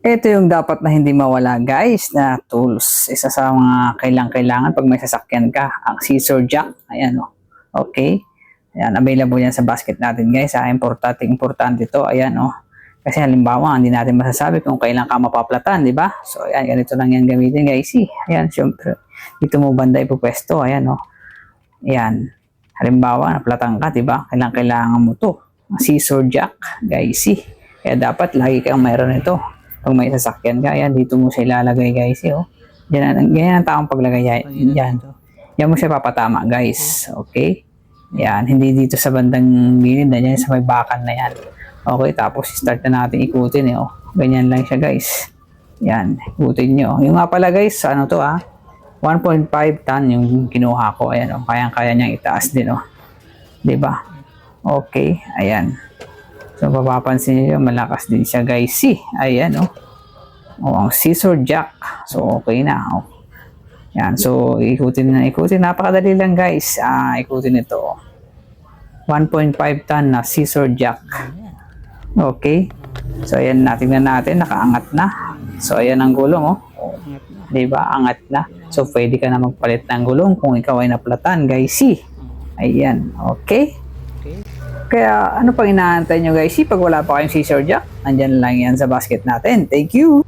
Ito yung dapat na hindi mawala guys na tools. Isa sa mga kailangan pag may sasakyan ka. Ang scissor jack. Ayan o. Okay. Ayan, available yan sa basket natin guys. Importante ito. Ayan o. Kasi halimbawa, hindi natin masasabi kung kailan ka mapaplatan, di ba? So ayan, ganito lang yan gamitin guys. Ayan, syempre. Dito mo banda ipupwesto. Ayan o. Ayan. Halimbawa, naplatan ka, di ba? Kailangan mo to. Scissor jack guys. Kaya dapat lagi kang mayroon ito. Pag may sasakyan ka, ayan, dito mo siya ilalagay guys, oh. Ganyan ang taong paglagay yan. Yan mo siya papatama guys, okay? Yan, hindi dito sa bandang gilid na yan, sa may bakan na yan. Okay, tapos start na natin ikutin, oh. Ganyan lang siya guys. Yan, ikutin nyo. Yung nga pala guys, ano to 1.5 ton yung kinuha ko, ayan, oh. Kayang-kaya niyang itaas din, oh. Diba? Okay, ayan. So, mapapansin niyo, malakas din siya guys. Ayan, oh. Oh, ang scissor jack. So, okay na. Oh. Yan. So, ikutin na ikutin. Napakadali lang guys. Ikutin ito. 1.5 ton na scissor jack. Okay. So, ayan, tingnan natin. Nakaangat na. So, ayan ang gulong, oh. Diba? Angat na. So, pwede ka na magpalit ng gulong kung ikaw ay naplatan guys. Ayan. Okay. Kaya ano pang inaantay nyo guys? Pag wala pa kayong scissor jack, nandyan lang yan sa basket natin. Thank you!